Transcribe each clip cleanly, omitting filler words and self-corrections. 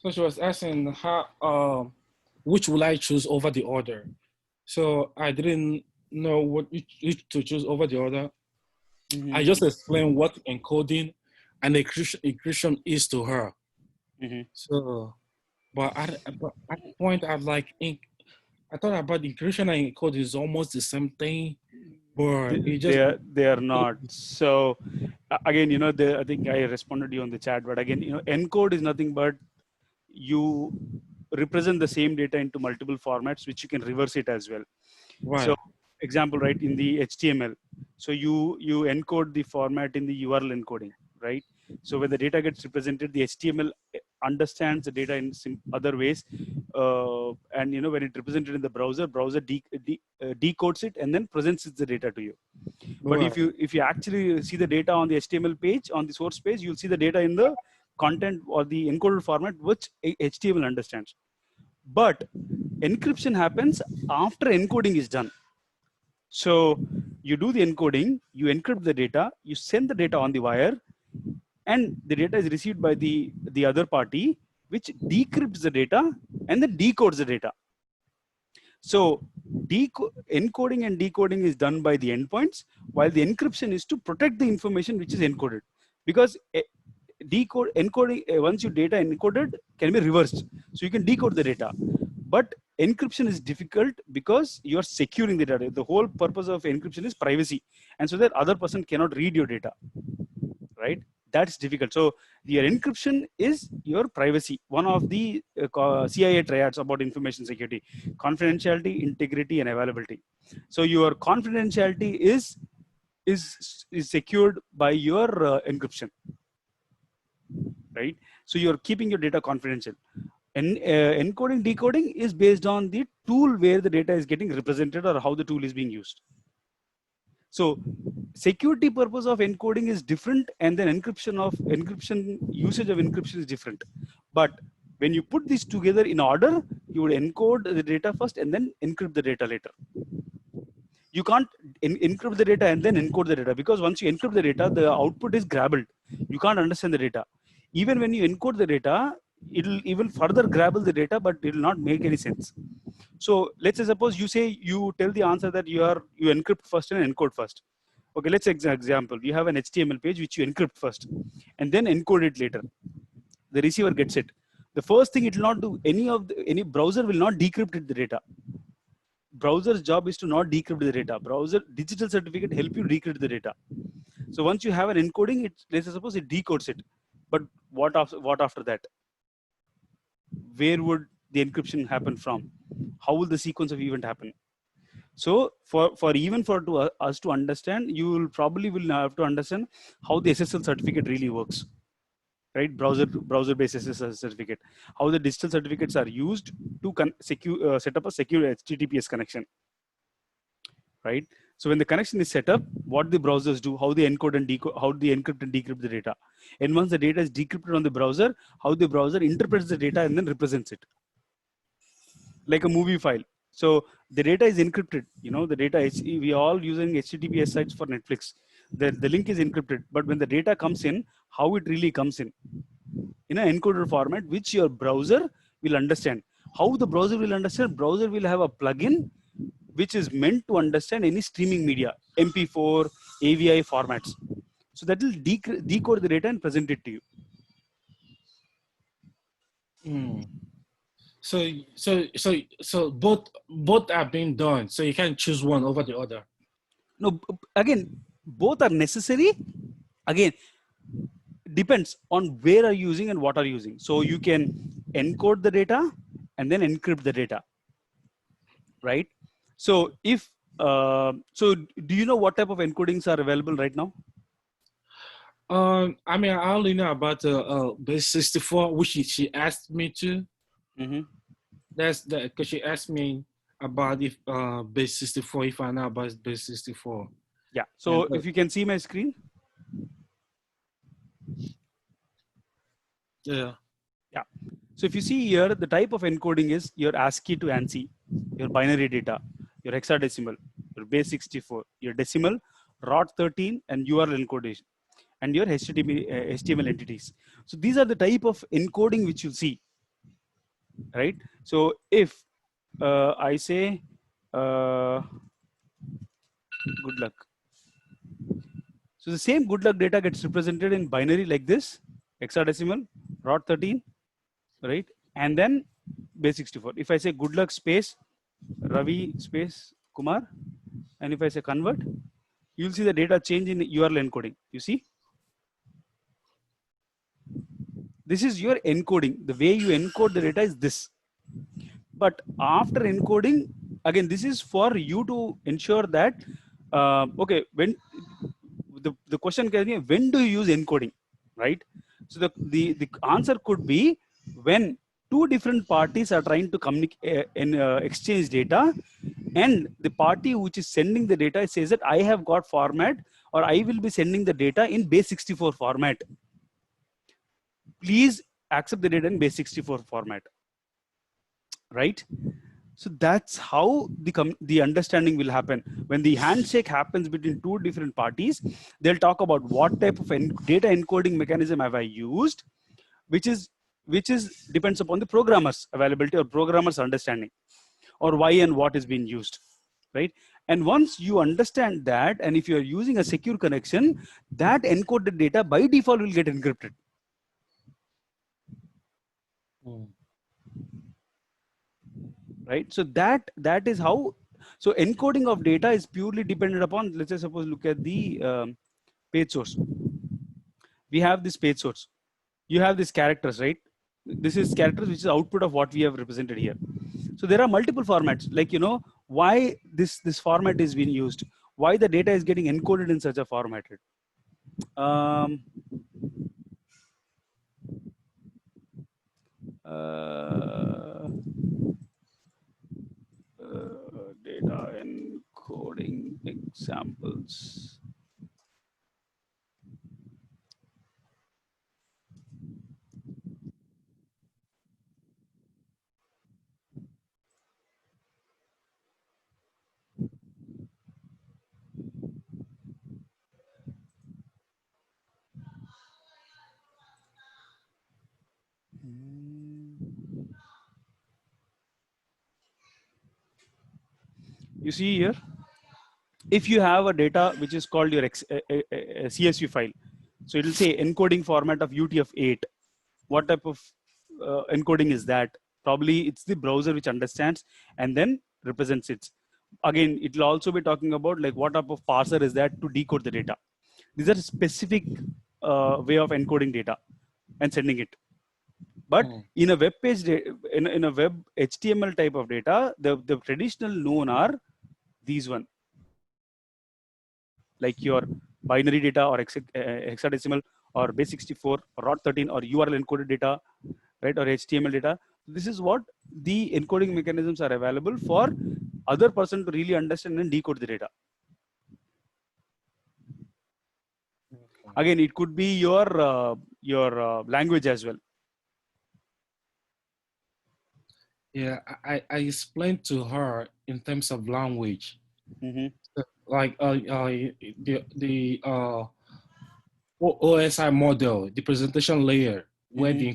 So she was asking which will I choose over the other. So I didn't know which to choose over the other. I just explained what encoding and encryption is to her. So, but at the point, I thought about encryption and encoding is almost the same thing, but it just they are not. So again, I think I responded to you on the chat, but again, encode is nothing but you represent the same data into multiple formats, which you can reverse it as well. right. So example, right, in the HTML, so you encode the format in the URL encoding, right? So when the data gets represented, the HTML understands the data in other ways, and when it represented in the browser decodes it and then presents the data to you. But Right. if you actually see the data on the HTML page, on the source page, you'll see the data in the content or the encoded format which HTML understands. But encryption happens after encoding is done. So you do the encoding, you encrypt the data, you send the data on the wire, and the data is received by the other party, which decrypts the data and then decodes the data. So encoding and decoding is done by the endpoints, while the encryption is to protect the information which is encoded. Because encoding, once your data encoded, can be reversed. So you can decode the data. But encryption is difficult because you're securing the data. The whole purpose of encryption is privacy. And so that other person cannot read your data, right? That's difficult. So your encryption is your privacy. One of the CIA triads about information security: confidentiality, integrity, and availability. So your confidentiality is secured by your encryption, right? So you're keeping your data confidential. And encoding, decoding is based on the tool where the data is getting represented or how the tool is being used. So security purpose of encoding is different, and then encryption usage of encryption is different. But when you put these together in order, you would encode the data first and then encrypt the data later. You can't encrypt the data and then encode the data, because once you encrypt the data, the output is garbled. You can't understand the data. Even when you encode the data, it'll even further garble the data, but it will not make any sense. So let's say, suppose you tell the answer that you encrypt first and encode first. Okay, let's example. You have an HTML page which you encrypt first and then encode it later. The receiver gets it. The first thing it will not do, any browser will not decrypt the data. Browser's job is to not decrypt the data. Browser digital certificate help you decrypt the data. So once you have an encoding, let's suppose it decodes it. But what after that? Where would the encryption happen from? How will the sequence of event happen? So for us to understand, you will probably have to understand how the SSL certificate really works, right? Browser-based SSL certificate, how the digital certificates are used to set up a secure HTTPS connection, right? So when the connection is set up, what the browsers do, how they encode and decode, how they encrypt and decrypt the data. And once the data is decrypted on the browser, how the browser interprets the data and then represents it. Like a movie file. So the data is encrypted. The data is, we are all using HTTPS sites for Netflix. The link is encrypted, but when the data comes in, how it really comes in an encoded format, which your browser will understand. How the browser will understand? Browser will have a plugin which is meant to understand any streaming media, MP4, AVI formats. So that will decode the data and present it to you. So both are being done. So you can't choose one over the other. No, again, both are necessary. Again, depends on where are you using and what are you using. So you can encode the data and then encrypt the data, right? So if so, do you know what type of encodings are available right now? I mean, I only know about the base 64, which she asked me to. That's because she asked me about if base 64, if I know about base 64. Yeah. So if you can see my screen. Yeah. Yeah. So if you see here, the type of encoding is your ASCII to ANSI, your binary data, your hexadecimal, your base 64, your decimal, ROT13, and URL encodation, and your HTML entities. So these are the type of encoding which you see. right? So if I say good luck, so the same good luck data gets represented in binary like this, hexadecimal, rod 13, right? And then base 64. If I say good luck space Ravi space Kumar, and if I say convert, you'll see the data change in URL encoding. You see, this is your encoding. The way you encode the data is this. But after encoding, again, this is for you to ensure that, okay, when the question can be, when do you use encoding, right? So the answer could be when two different parties are trying to communicate and exchange data, and the party which is sending the data says that I have got format, or I will be sending the data in base 64 format. Please accept the data in base 64 format, right? So that's how the understanding will happen. When the handshake happens between two different parties, they'll talk about what type of data encoding mechanism have I used, which is depends upon the programmer's availability or programmer's understanding, or why and what is being used, right? And once you understand that, and if you are using a secure connection, that encoded data by default will get encrypted. Right? So that is how. So encoding of data is purely dependent upon, let's say suppose look at the page source. We have this page source. You have these characters, right? This is characters, which is output of what we have represented here. So there are multiple formats, like, you know, why this format is being used, why the data is getting encoded in such a format. Data encoding examples. You see here, if you have a data which is called your CSV file, so it will say encoding format of UTF-8. What type of encoding is that? Probably it's the browser which understands and then represents it. Again, it will also be talking about like what type of parser is that to decode the data. These are specific way of encoding data and sending it. But in a web page, in a web HTML type of data, the traditional known are these one, like your binary data or hexadecimal or base 64 or rod 13 or URL encoded data, right, or HTML data. This is what the encoding mechanisms are available for other person to really understand and decode the data. Again, it could be your language as well. Yeah, I explained to her in terms of language, like the OSI model, the presentation layer where the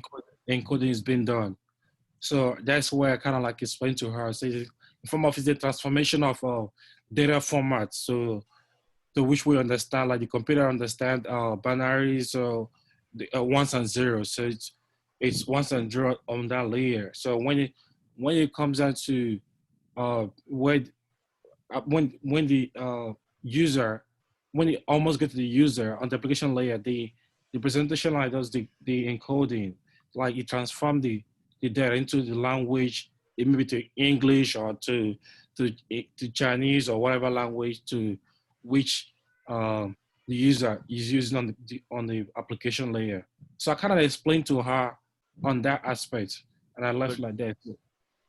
encoding is being done. So that's where I kind of like explained to her. So in form of the transformation of data formats. So which we understand, like the computer understand binaries, so the ones and zeros. So it's ones and zeros on that layer. So when it comes down to when the user, when you almost get to the user on the application layer, the presentation line does the encoding, like it transforms the data into the language, it maybe to English or to Chinese or whatever language to which the user is using on the application layer. So I kind of explained to her on that aspect, and I left like that.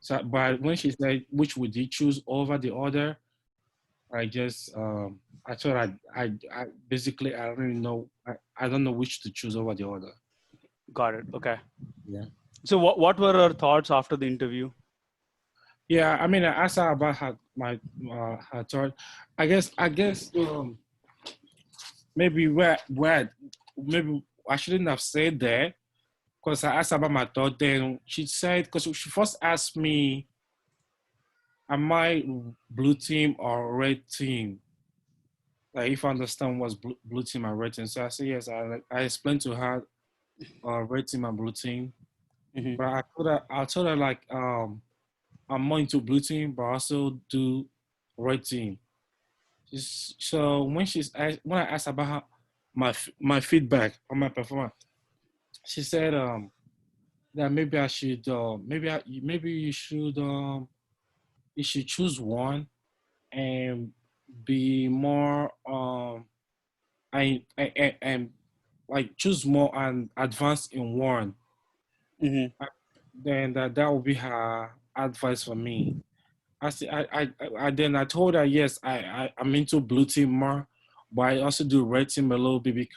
So, but when she said which would you choose over the other, I just I thought I basically I don't really know, I don't know which to choose over the other. Got it. Okay. Yeah. So what were her thoughts after the interview? Yeah, I mean, I asked her about her thought. I guess maybe maybe I shouldn't have said that, because I asked about my thought. Then she said, because she first asked me, am I blue team or red team? Like if I understand what's blue team and red team. So I said yes. I explained to her red team and blue team. Mm-hmm. But I told her like I'm more into blue team, but I also do red team. So when I asked about her, my feedback on my performance, she said that maybe I should maybe you should choose one and be more and like choose more and advance in one. Mm-hmm. Then that would be her advice for me. I see. Then I told her yes. I'm into blue team more, but I also do red team a little bit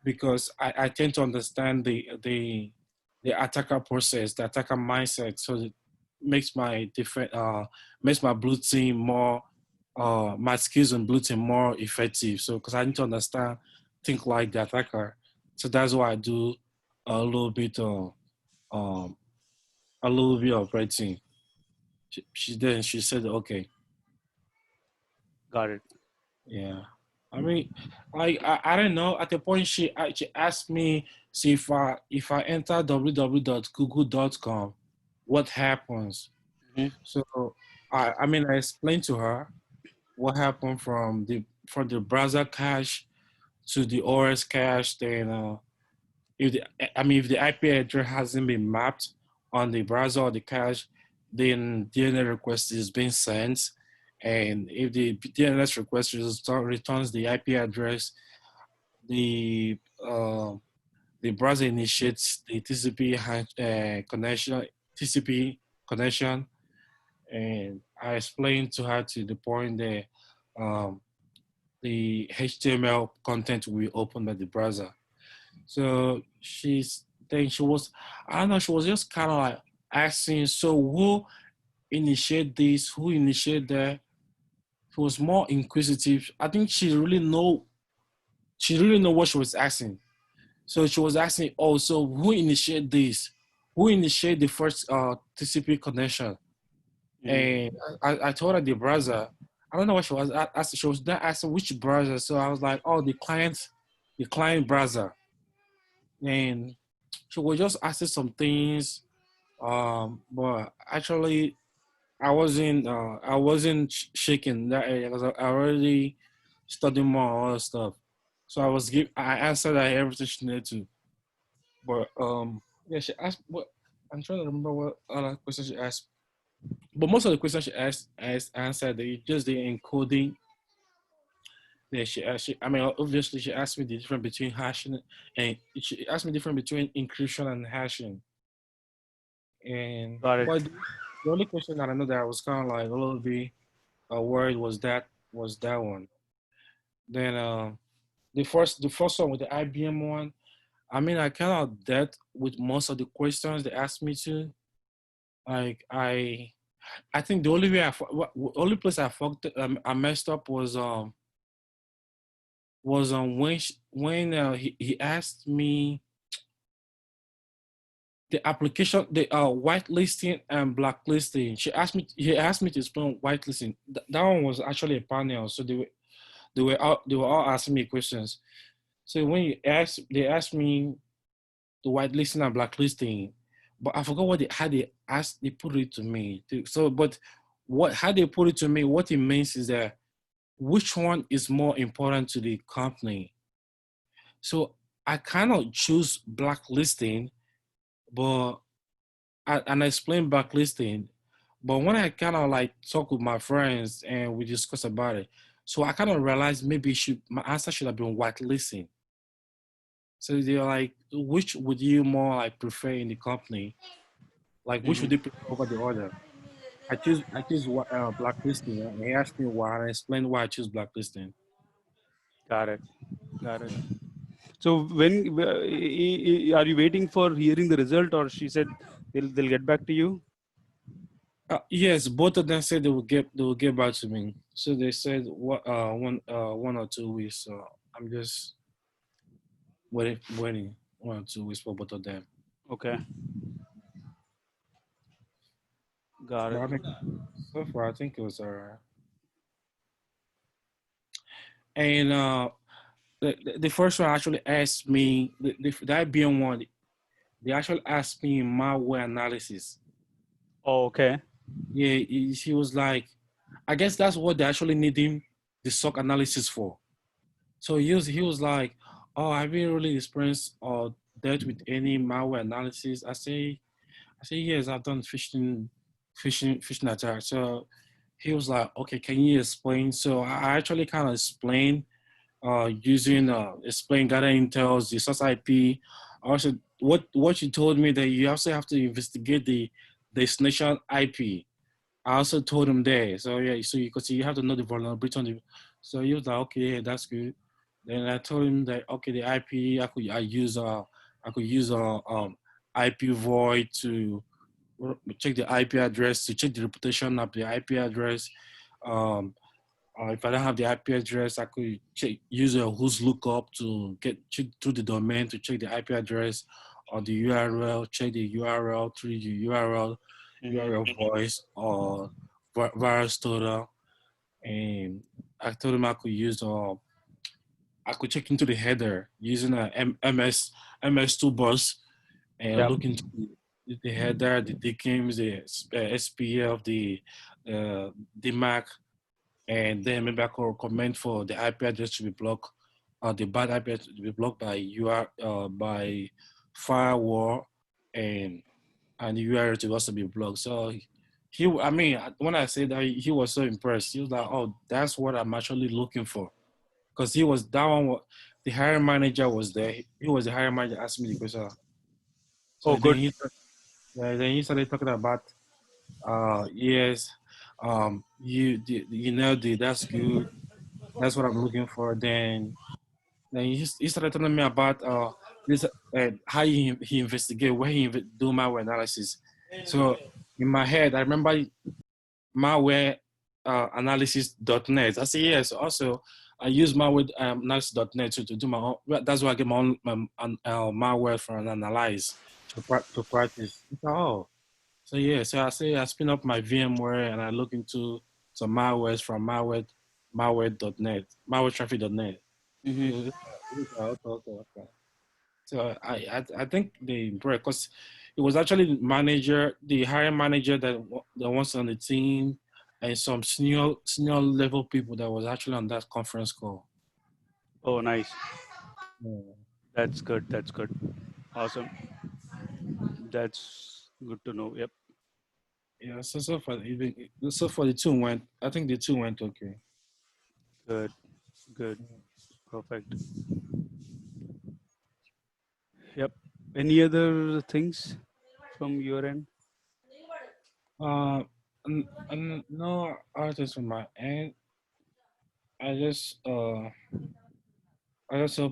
because I tend to understand the attacker process, the attacker mindset. So it makes my different makes my blue team more my skills in blue team more effective. So because I need to understand think like the attacker. So that's why I do a little bit of um a little bit of red team. She said okay. Got it. Yeah. I mean, I don't know. At the point she asked me, see if I enter www.google.com, what happens? Mm-hmm. So I mean I explained to her what happened from the browser cache to the OS cache. Then if the if the IP address hasn't been mapped on the browser or the cache, then DNS request is being sent. And if the DNS request returns the IP address, the uh, the browser initiates the connection, TCP connection, and I explained to her to the point that um, the HTML content will be opened by the browser. So she was, I don't know, she was just kind of like asking, so who initiate this, who initiate that? She was more inquisitive. I think she really know what she was asking. So she was asking, oh, so who initiate this? Who initiate the first TCP connection? Mm-hmm. And I told her the browser. I don't know what she was asking. She was not asking which browser. So I was like, oh, the client browser. And she was just asking some things. But actually, I wasn't shaking that area because I already studied more other stuff. So I answered her everything she needed to. But yeah, she asked what I'm trying to remember what other questions she asked. But most of the questions she asked answered they just the encoding. Yeah, I mean, obviously, she asked me the difference between hashing and she asked me the difference between encryption and hashing. And Got it. but the only question that I know that I was kind of like a little bit worried was that one. Then the first one with the IBM one. I mean, I kind of dealt with most of the questions they asked me to. Like I think the only way only place I messed up was when he asked me the application, the whitelisting and blacklisting. He asked me to explain whitelisting. That one was actually a panel, so they were all asking me questions. So when they asked me the whitelisting and blacklisting, but I forgot how they put it to me. So, but how they put it to me, what it means is that which one is more important to the company. So I cannot choose blacklisting, but and I explain blacklisting. But when I kind of like talk with my friends and we discuss about it, so I kind of realized maybe my answer should have been whitelisting. So they're like, which would you more like prefer in the company? Like, which would Mm-hmm. you prefer over the other? I choose blacklisting. And he asked me why, and I explained why I choose blacklisting. Got it. Got it. So when are you waiting for hearing the result, or she said they'll get back to you? Yes, both of them said they will get back to me. So they said what 1 or 2 weeks. So I'm just waiting 1 or 2 weeks for both of them. Okay. Got it. But I think so far, I think it was alright. And the first one actually asked me the IBM one. They actually asked me malware analysis. Oh, okay. Yeah, she was like, I guess that's what they actually need him the SOC analysis for. So he was like, oh, have you really experienced or dealt with any malware analysis? I say yes, I've done phishing attack. So he was like, okay, can you explain? So I actually kind of explained using explain gather intels, the source IP. Also, what you told me that you also have to investigate the destination IP. I also told him there. So yeah, so you have to know the vulnerability on the. So he was like, okay, yeah, that's good. Then I told him that okay, the IP I could use IP void to check the IP address to check the reputation of the IP address. Um, if I don't have the IP address, I could use a who's lookup to check through the domain to check the IP address or the URL, check the URL through the URL voice or virus total. And I told him I could use I could check into the header using a MS2 bus and Yep. look into the header, the DKIMs, the SPF, the MAC, and then maybe I could recommend for the IP address to be blocked, the bad IP address to be blocked by by firewall, and the URL to also be blocked. So I mean, when I said that, he was so impressed. He was like, "Oh, that's what I'm actually looking for," because he was that one. The hiring manager was there. He was the hiring manager asked me the question. So Oh, good. then he started talking about yes, you know that's good. That's what I'm looking for. Then he started telling me about this how he investigate where do malware analysis. So in my head, I remember malware analysis.net. I say yes. Also, I use malware analysis.net to do my own. That's why I get my own malware from analyze to practice. Oh, so yeah. So I say I spin up my VMware and I look into some malwares from malware.net, malwaretraffic.net. Mm-hmm. Okay, okay. So I think they impressed because it was actually the manager, the hiring manager that was on the team, and some senior level people that was actually on that conference call. Oh, nice. Yeah, That's good. That's good. Awesome. That's good to know. Yep. yeah. So for the two went, I think the two went okay. Good. Good. Perfect. Yep. Any other things from your end? Uh, no artists from my end. I just hope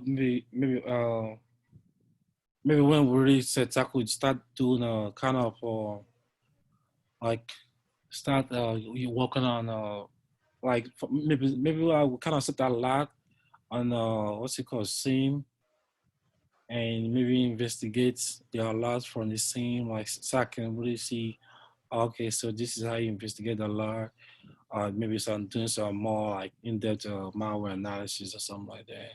maybe when we really set I could start doing a kind of like start you working on like maybe I would kind of set a lot on what's it called SIEM and maybe investigate the alerts from the SIEM like so I can really see okay so this is how you investigate the alert maybe some doing some more like in-depth malware analysis or something like that.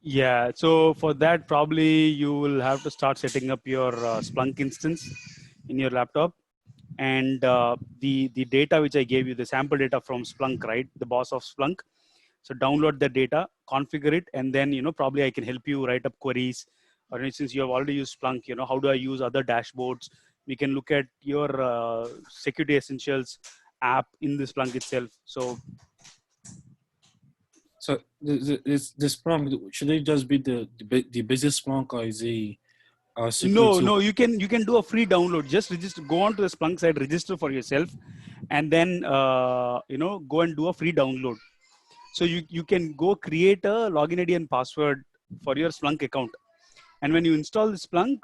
Yeah. So for that, probably you will have to start setting up your Splunk instance in your laptop, and the data which I gave you, the sample data from Splunk, right? The boss of Splunk. So download the data, configure it, and then probably I can help you write up queries. Or since you have already used Splunk, how do I use other dashboards? We can look at your security essentials app in the Splunk itself. So So the Splunk should it just be the basic Splunk or is it security? no, you can do a free download. Just register, go on to the Splunk site, register for yourself, and then go and do a free download. So you can go create a login ID and password for your Splunk account. And when you install the Splunk,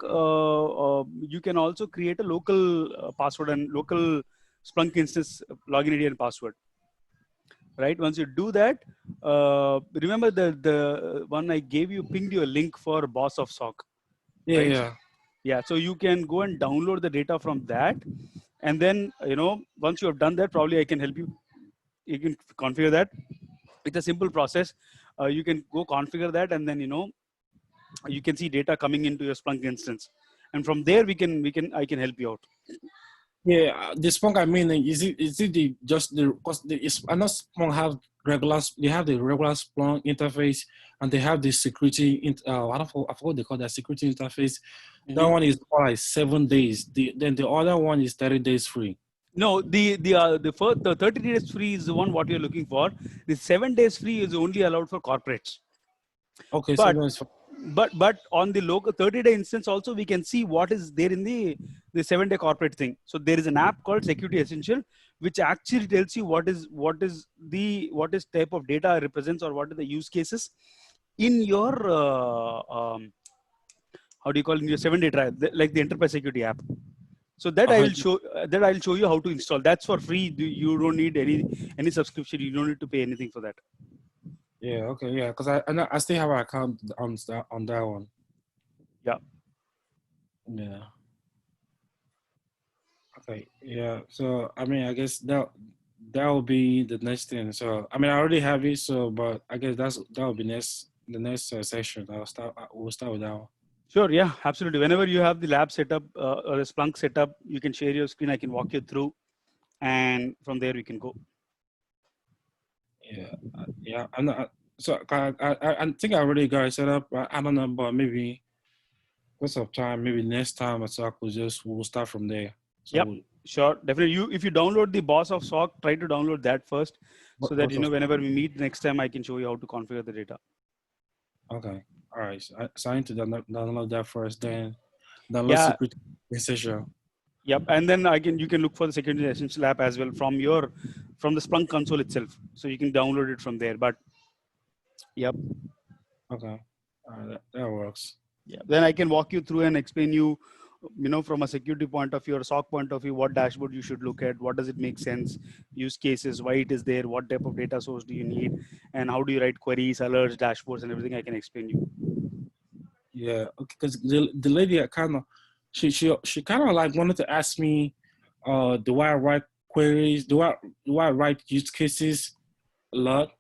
you can also create a local password and local Splunk instance login ID and password. Right? Once you do that, remember the one I gave you, pinged you a link for boss of SOC, Yeah, right? yeah. Yeah, so you can go and download the data from that, and then once you have done that, probably I can help you. You can configure that. It's a simple process. You can go configure that, and then you can see data coming into your Splunk instance, and from there I can help you out. Yeah, the Splunk, I mean, is it the just the because I know Splunk have they have the regular Splunk interface, and they have the security I forgot what they call that security interface. That one is for like 7 days. Then the other one is 30 days free. No, the 30 days free is the one what you're looking for. The 7 days free is only allowed for corporates. Okay, But 7 days. but on the local 30-day instance also, we can see what is there in the 7-day corporate thing. So there is an app called Security Essential, which actually tells you what is type of data represents, or what are the use cases in your how do you call it, in your 7-day trial, like the enterprise security app. So that I will show you how to install. That's for free. You don't need any subscription. You don't need to pay anything for that. Yeah. Okay. Yeah. Because I still have an account on that one. Yeah. Yeah. Okay. Yeah. So I mean, I guess that will be the next thing. So I mean, I already have it. So, but I guess that will be the next session. We'll start with that one. Sure. Yeah. Absolutely. Whenever you have the lab setup or the Splunk setup, you can share your screen. I can walk you through, and from there we can go. Yeah. Yeah. I'm not. So I think I already got it set up. I don't know, but maybe because of time, maybe next time at SOC we'll start from there. So yep. Sure. Definitely. If you download the boss of SOC, try to download that first, so that whenever we meet next time, I can show you how to configure the data. Okay. All right. So I need to download that first, then download Security Essential. Yep. And then you can look for the Security Essential app as well from the Splunk console itself. So you can download it from there. But yep. Okay. That works. Yeah. Then I can walk you through and explain you, from a security point of view or SOC point of view, what dashboard you should look at, what does it make sense, use cases, why it is there, what type of data source do you need, and how do you write queries, alerts, dashboards, and everything I can explain you. Yeah, because the lady she kind of like wanted to ask me, do I write queries? Do I write use cases a lot?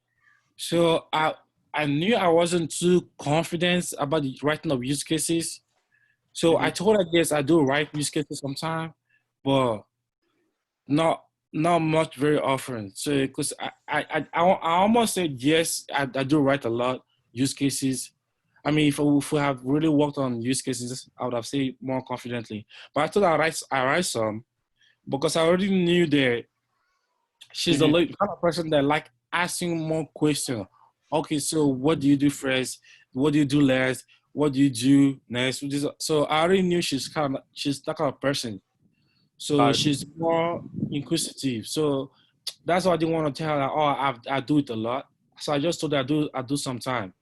So I knew I wasn't too confident about the writing of use cases. So I told her, yes, I do write use cases sometimes, but not much very often. So because I almost said yes, I do write a lot use cases. I mean, if we have really worked on use cases, I would have said more confidently. But I thought I write some because I already knew that she's the kind of person that like asking more questions. Okay, so what do you do first? What do you do last? What do you do next? So I already knew she's that kind of person. So she's more inquisitive. So that's why I didn't want to tell her, oh, I do it a lot. So I just told her I do sometime.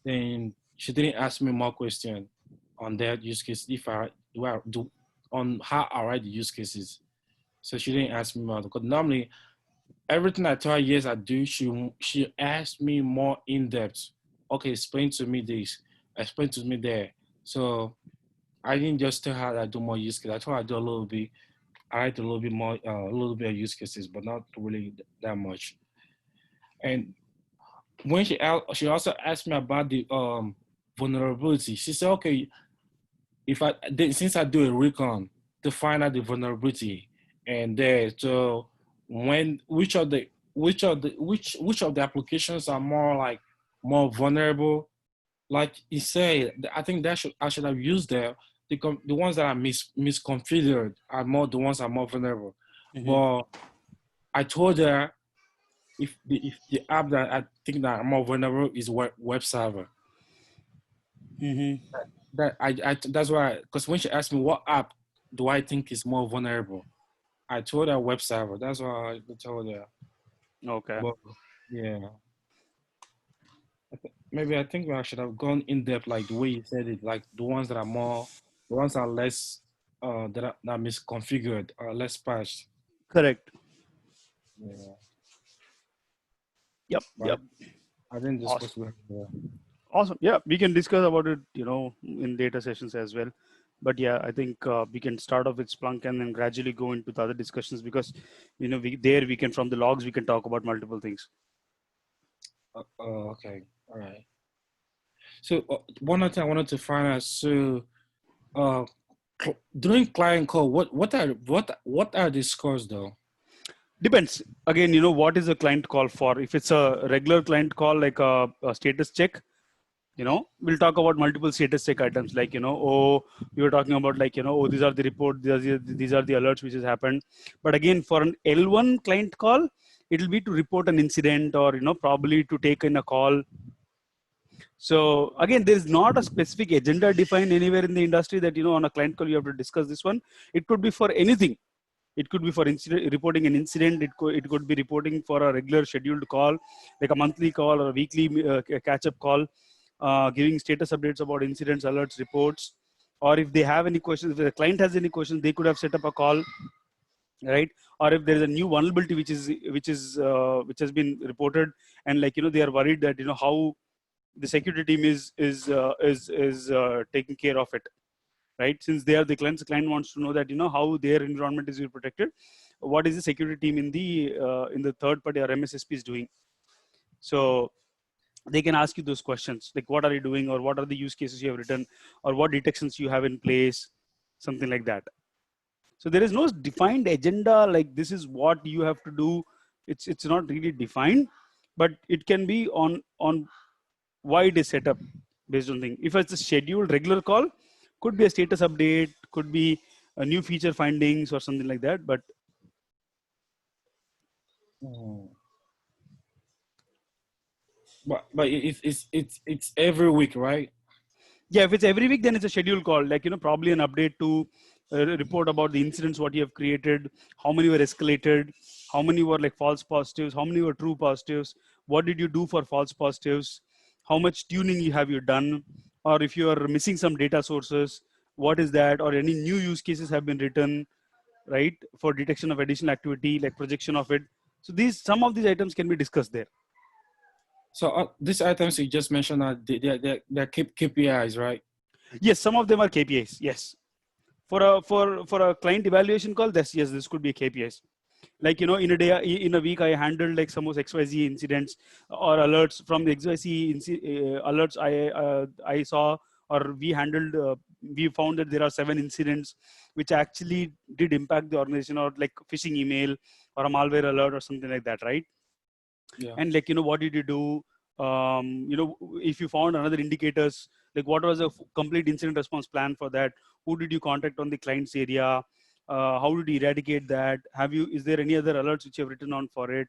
Then she didn't ask me more questions on that use case if I do on how I write the use cases. So she didn't ask me more because normally everything I tell her yes I do, she asked me more in depth. Okay, explain to me this, explain to me that. So I didn't just tell her that I do more use cases. I told her I do a little bit. I write a little bit more, a little bit of use cases, but not really that much. And when she also asked me about the vulnerability. She said, okay, since I do a recon to find out the vulnerability, and there, so which of the applications are more vulnerable, like you say, I think I should have used the ones that are misconfigured are more the ones that are more vulnerable. But I told her if the app that I think that are more vulnerable is web server. That's why, because when she asked me what app do I think is more vulnerable, I told her web server. That's why I told her. Okay. But, yeah. Maybe I think I should have gone in depth like the way you said it, like the ones that are less that are misconfigured or less patched. Correct. Yeah. Yep. But Yep. I didn't discuss with her. Awesome. Yeah, we can discuss about it, in data sessions as well. But yeah, I think we can start off with Splunk and then gradually go into the other discussions, because we can, from the logs we can talk about multiple things. Okay, all right. So one other thing I wanted to find out. So during client call, what are the scores though? Depends. Again, what is a client call for? If it's a regular client call, like a status check, we'll talk about multiple status check items, like, oh, we were talking about, like, oh, these are the report, these are the alerts which has happened. But again, for an L1 client call, it'll be to report an incident, or, probably to take in a call. So again, there is not a specific agenda defined anywhere in the industry that, on a client call, you have to discuss this one. It could be for anything. It could be for reporting an incident. It could be reporting for a regular scheduled call, like a monthly call or a weekly catch-up call, giving status updates about incidents, alerts, reports. Or if they have any questions, if the client has any questions, they could have set up a call, right? Or if there is a new vulnerability which has been reported, and, like, they are worried that, how the security team is taking care of it, right? Since they are the client wants to know that, how their environment is protected. What is the security team in the third party or MSSP is doing? So they can ask you those questions, like, what are you doing, or what are the use cases you have written, or what detections you have in place, something like that. So there is no defined agenda, like this is what you have to do. It's not really defined, but it can be on why it is set up based on thing. If it's a scheduled regular call, could be a status update, could be a new feature findings or something like that. But But it's every week, right? yeah, if it's every week, then it's a scheduled call, like, probably an update to report about the incidents what you have created, how many were escalated, how many were like false positives, how many were true positives, what did you do for false positives, how much tuning have you done, or if you are missing some data sources, what is that, or any new use cases have been written, right, for detection of additional activity, like projection of it. So some of these items can be discussed there. So these items you just mentioned are they're KPIs, right? Yes, some of them are KPIs. Yes, for a client evaluation call, this could be KPIs. Like, in a day, in a week, I handled like some of XYZ incidents or alerts. From the XYZ alerts I saw, or we handled, we found that there are 7 incidents which actually did impact the organization, or like phishing email or a malware alert or something like that, right? Yeah. And, like, what did you do? If you found another indicators, like what was a complete incident response plan for that? Who did you contact on the client's area? How did you eradicate that? Is there any other alerts which you have written on for it?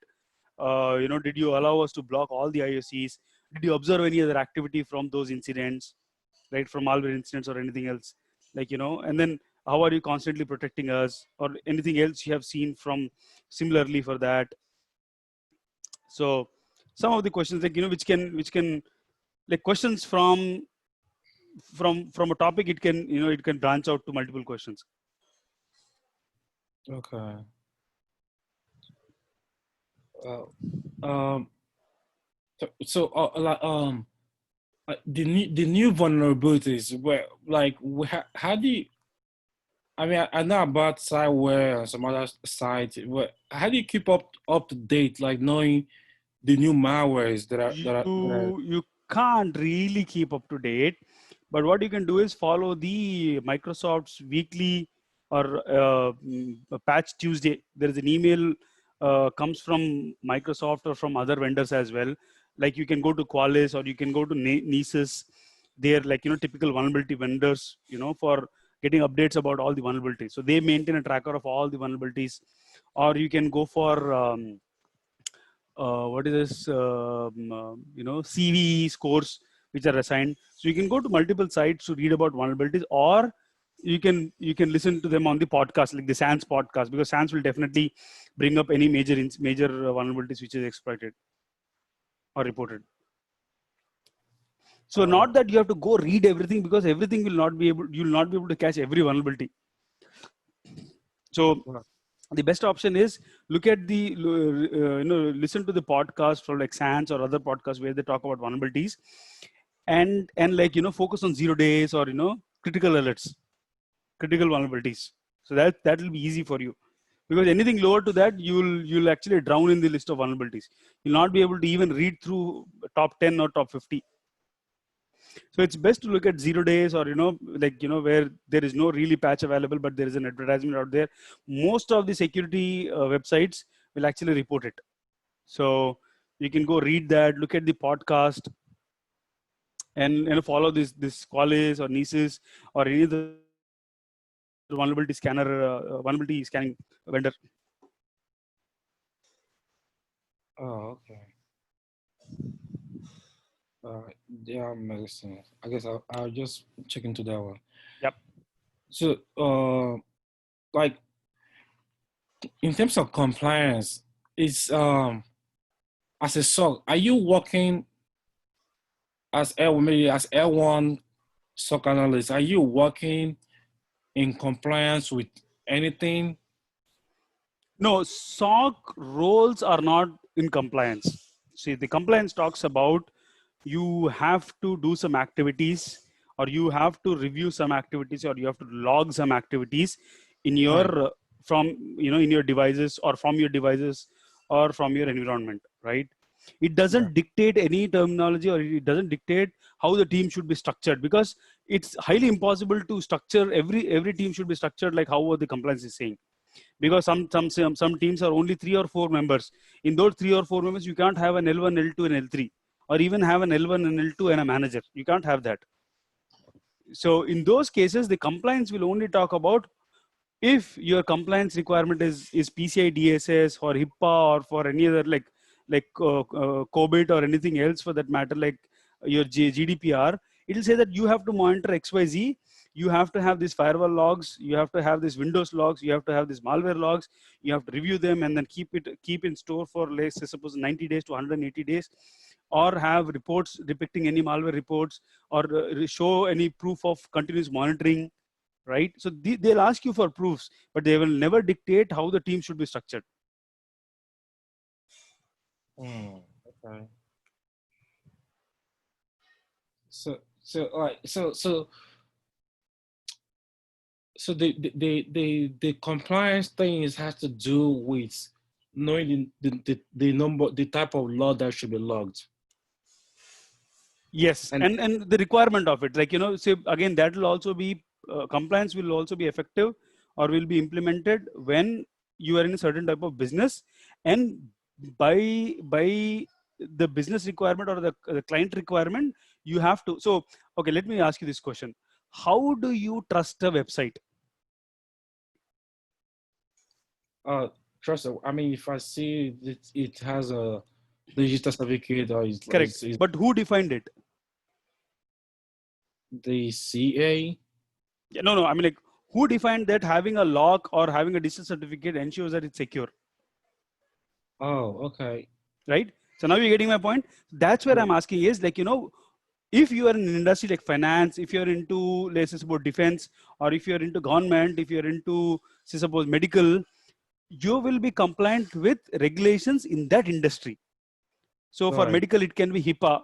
Did you allow us to block all the IOCs? Did you observe any other activity from those incidents, right? From malware incidents or anything else, like, and then how are you constantly protecting us, or anything else you have seen from similarly for that? So some of the questions, like, which can like questions from a topic, it can branch out to multiple questions. Okay. Um. So the new vulnerabilities, where like how do you? I mean, I know about Sideware and some other sites, but how do you keep up to date, like knowing the new malwares that are You can't really keep up to date, but what you can do is follow the Microsoft's weekly or patch Tuesday. There is an email comes from Microsoft or from other vendors as well. Like, you can go to Qualys, or you can go to Nessus. They're like, typical vulnerability vendors, for getting updates about all the vulnerabilities. So they maintain a tracker of all the vulnerabilities. Or you can go for what is this CVE scores which are assigned. So you can go to multiple sites to read about vulnerabilities, or you can listen to them on the podcast, like the SANS podcast, because SANS will definitely bring up any major vulnerabilities which is exploited or reported. So not that you have to go read everything, because everything you'll not be able to catch every vulnerability. So the best option is look at the listen to the podcast from like SANS or other podcasts where they talk about vulnerabilities, and like, focus on 0 days or critical alerts. critical vulnerabilities. So that will be easy for you, because anything lower to that, you'll actually drown in the list of vulnerabilities. You'll not be able to even read through top 10 or top 50. So it's best to look at 0 days, or where there is no really patch available, but there is an advertisement out there. Most of the security websites will actually report it. So you can go read that, look at the podcast, and follow this Qualys or Nessus or any of the vulnerability vulnerability scanning vendor. Oh, okay. Yeah, medicine. I guess I'll just check into that one. Yep. So, like in terms of compliance, it's as a SOC, are you working as maybe as L1 SOC analyst? Are you working in compliance with anything? No, SOC roles are not in compliance. See, the compliance talks about you have to do some activities, or you have to review some activities, or you have to log some activities in your Right. from in your devices, or from your devices, or from your environment, right? It doesn't Right. dictate any terminology, or it doesn't dictate how the team should be structured, because it's highly impossible to structure every team should be structured like how the compliance is saying, because some teams are only 3 or 4 members. In those 3 or 4 members, you can't have an L1, L2, and L3, or even have an L1 and L2 and a manager. You can't have that. So in those cases, the compliance will only talk about if your compliance requirement is PCI DSS or HIPAA, or for any other like COBIT or anything else for that matter, like your GDPR. It will say that you have to monitor XYZ. You have to have these firewall logs. You have to have these Windows logs. You have to have these malware logs. You have to review them and then keep in store for, let's say, suppose 90 days to 180 days, or have reports depicting any malware reports, or show any proof of continuous monitoring, right? So they'll ask you for proofs, but they will never dictate how the team should be structured. Okay. All right. So the compliance things has to do with knowing the number, the type of log that should be logged. Yes, and the requirement of it, like say again, that will also be compliance will also be effective, or will be implemented when you are in a certain type of business, and by the business requirement, or the client requirement, you have to. So okay, let me ask you this question: how do you trust a website? Trust. I mean, if I see it has a digital certificate, or Correct, but who defined it? The CA. Yeah, no, I mean, like, who defined that having a lock or having a digital certificate ensures that it's secure? Oh, okay. Right. So now you're getting my point. That's where I'm asking is, like, if you are in an industry like finance, if you're into, let's say, suppose defense, or if you're into government, if you're into, say, suppose medical, you will be compliant with regulations in that industry. So for medical, it can be HIPAA.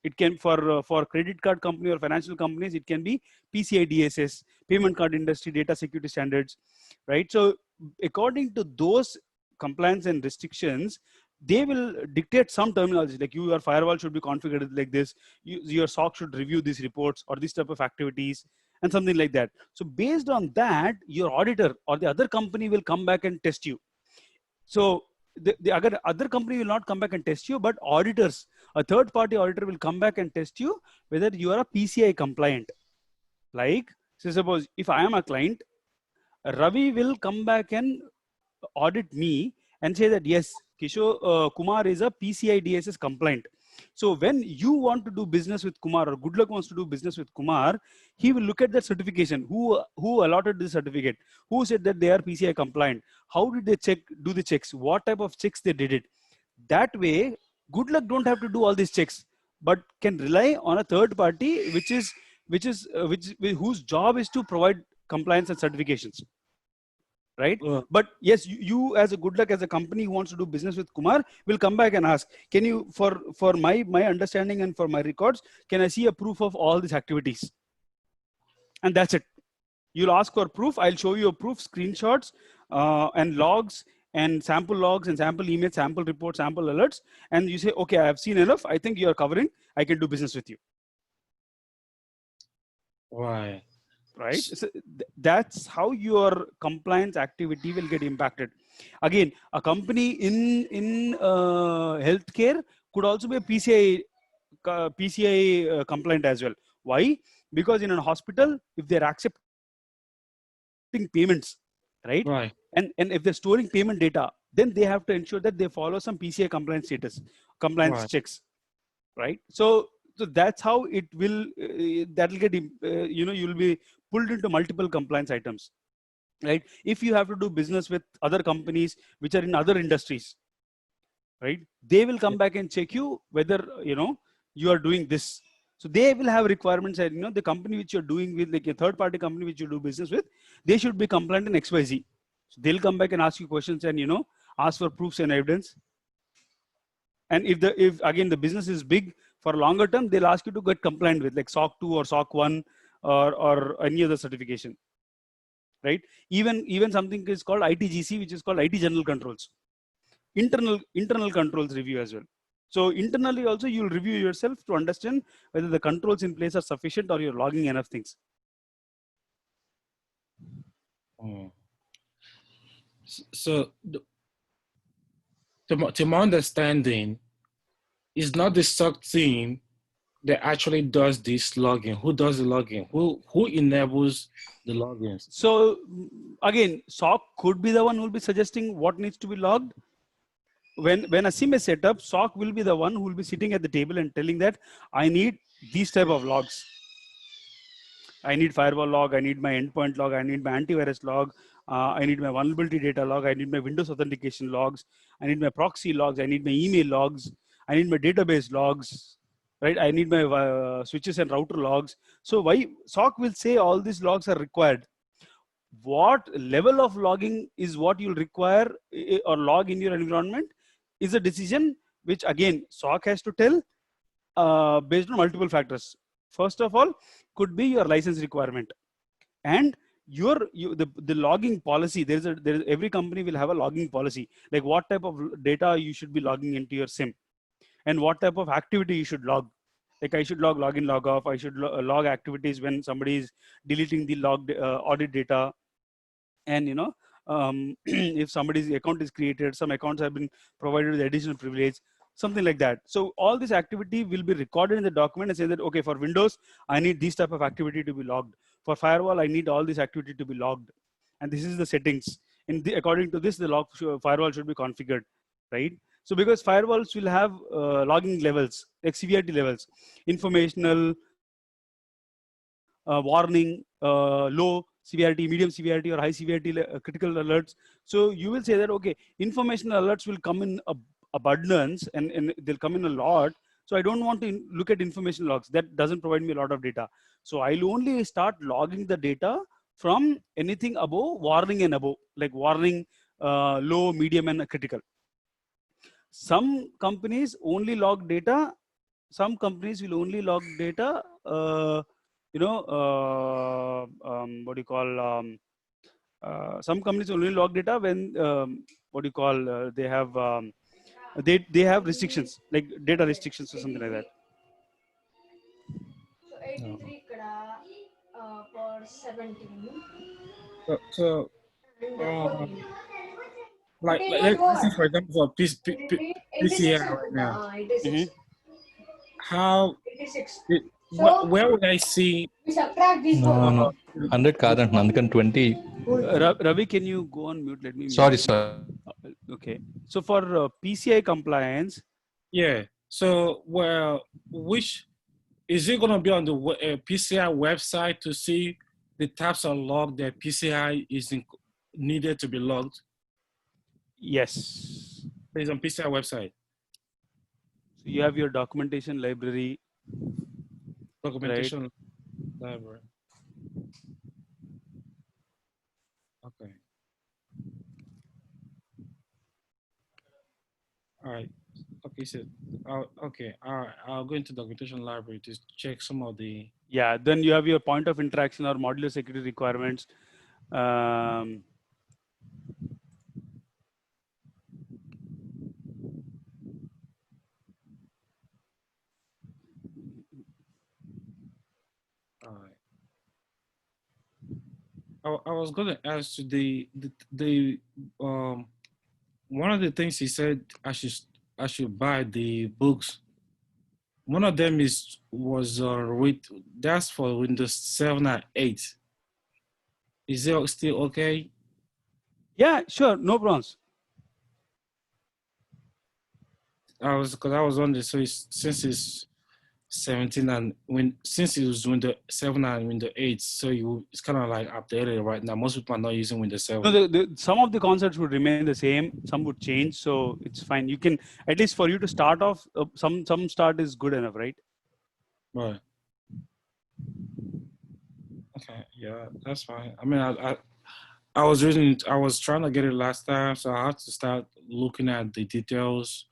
It can for credit card company or financial companies, it can be PCI DSS, payment card industry data security standards, right? So according to those compliance and restrictions, they will dictate some terminology, like your firewall should be configured like this, your SOC should review these reports or this type of activities, and something like that. So based on that, your auditor or the other company will come back and test you. So the other company will not come back and test you, but auditors, a third party auditor, will come back and test you whether you are a PCI compliant. Like, so suppose if I am a client, Ravi will come back and audit me and say that yes, Kishore Kumar is a PCI DSS compliant. So when you want to do business with Kumar, or Good Luck wants to do business with Kumar, he will look at that certification. Who allotted this certificate? Who said that they are PCI compliant? How did they do the checks? What type of checks they did it? That way, Good Luck don't have to do all these checks, but can rely on a third party, whose job is to provide compliance and certifications. Right? But yes, you as a Good Luck, as a company who wants to do business with Kumar, will come back and ask, can you, for my understanding and for my records, can I see a proof of all these activities? And that's it. You'll ask for proof. I'll show you a proof, screenshots, and logs, and sample logs, and sample emails, sample reports, sample alerts. And you say, okay, I have seen enough. I think you're covering. I can do business with you. Right. Right. So that's how your compliance activity will get impacted. Again, a company in healthcare could also be a PCI compliant as well. Why? Because in a hospital, if they're accepting payments, right? Right. And if they're storing payment data, then they have to ensure that they follow some PCI compliance status, compliance checks, right? So that's how it will, that will get, you'll be pulled into multiple compliance items, right? If you have to do business with other companies which are in other industries, right? They will come back and check you whether, you are doing this. So they will have requirements that, the company which you're doing with, like a third party company which you do business with, they should be compliant in XYZ. So they'll come back and ask you questions and, ask for proofs and evidence. And if again, the business is big, for longer term, they'll ask you to get compliant with like SOC 2 or SOC 1 or any other certification, right? Even something is called ITGC, which is called IT General Controls. Internal controls review as well. So internally also you'll review yourself to understand whether the controls in place are sufficient or you're logging enough things. So to my understanding, it's not the SOC team that actually does this logging. Who does the logging? Who enables the logins? So again, SOC could be the one who will be suggesting what needs to be logged. When a SIEM is set up, SOC will be the one who will be sitting at the table and telling that I need these type of logs. I need firewall log, I need my endpoint log, I need my antivirus log, I need my vulnerability data log, I need my Windows authentication logs, I need my proxy logs, I need my email logs, I need my database logs, right? I need my switches and router logs. So why SOC will say all these logs are required. What level of logging is what you'll require or log in your environment is a decision which again SOC has to tell based on multiple factors. First of all, could be your license requirement and the logging policy. There is every company will have a logging policy, like what type of data you should be logging into your SIEM and what type of activity you should log. Like I should log login, log off. I should log activities when somebody is deleting the logged audit data. And if somebody's account is created, some accounts have been provided with additional privilege, something like that. So all this activity will be recorded in the document and say that, okay, for Windows, I need this type of activity to be logged. For firewall, I need all this activity to be logged. And this is the settings. According to this, the firewall should be configured, right? So because firewalls will have logging levels, like severity levels, informational, warning, low severity, medium severity, or high severity critical alerts. So you will say that, okay, informational alerts will come in abundance and they'll come in a lot. So I don't want to look at information logs. That doesn't provide me a lot of data. So I'll only start logging the data from anything above warning and above, like warning, low, medium, and critical. Some companies only log data. Some companies will only log data, what do you call, some companies only log data when, they have, they have restrictions, like data restrictions or something like that. So 83 for 17. So And 14. like let's say for example for PCI right now, 86. how 86. where would I see? We subtract these two. No, 100 కాదంటున్నా అందుకని 20. Ravi, can you go on mute? Let me mute. Sorry. Okay. So for PCI compliance. Yeah. So which is it going to be on the PCI website to see the types of log that PCI is needed to be logged? Yes. It's on PCI website. So you have your documentation library. Documentation library. Okay. All right. Okay, so okay, I'll go into documentation library to check some of the. Yeah, then you have your point of interaction or modular security requirements. Um, I was going to ask you the one of the things he said I should buy the books. One of them was that's for Windows 7 and 8. Is it still okay? yeah, sure, no problems. Because I was wondering, so since it's 17 and since it was Windows 7 and Windows 8, so it's kind of like updated right now. Most people are not using Windows 7. No, some of the concepts would remain the same, some would change, so it's fine. You can, at least for you to start off, some start is good enough, right? Right. Okay, yeah, that's fine. I mean, I was trying to get it last time, so I had to start looking at the details.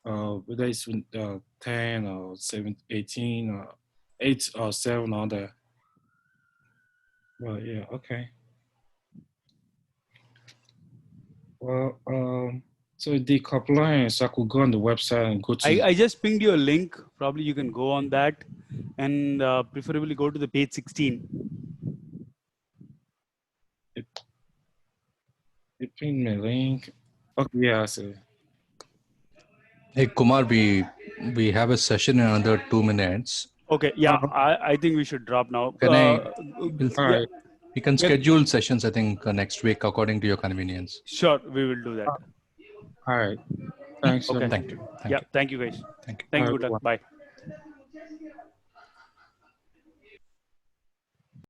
Whether it's 10 or 7, 18 or 8 or 7 or that. Well, yeah, okay. Well, so the compliance, I could go on the website and go to. I just pinged you a link. Probably you can go on that, and preferably go to the page 16. You ping me a link. Okay, yeah, I see. Hey Kumar, we have a session in another 2 minutes. Okay, yeah, I think we should drop now. Can All right. We can schedule sessions, I think, next week according to your convenience. Sure, we will do that. All right. Thanks. Okay. Thank you. Thank you, guys. Thank you. Thank you. All Good luck. right. Bye.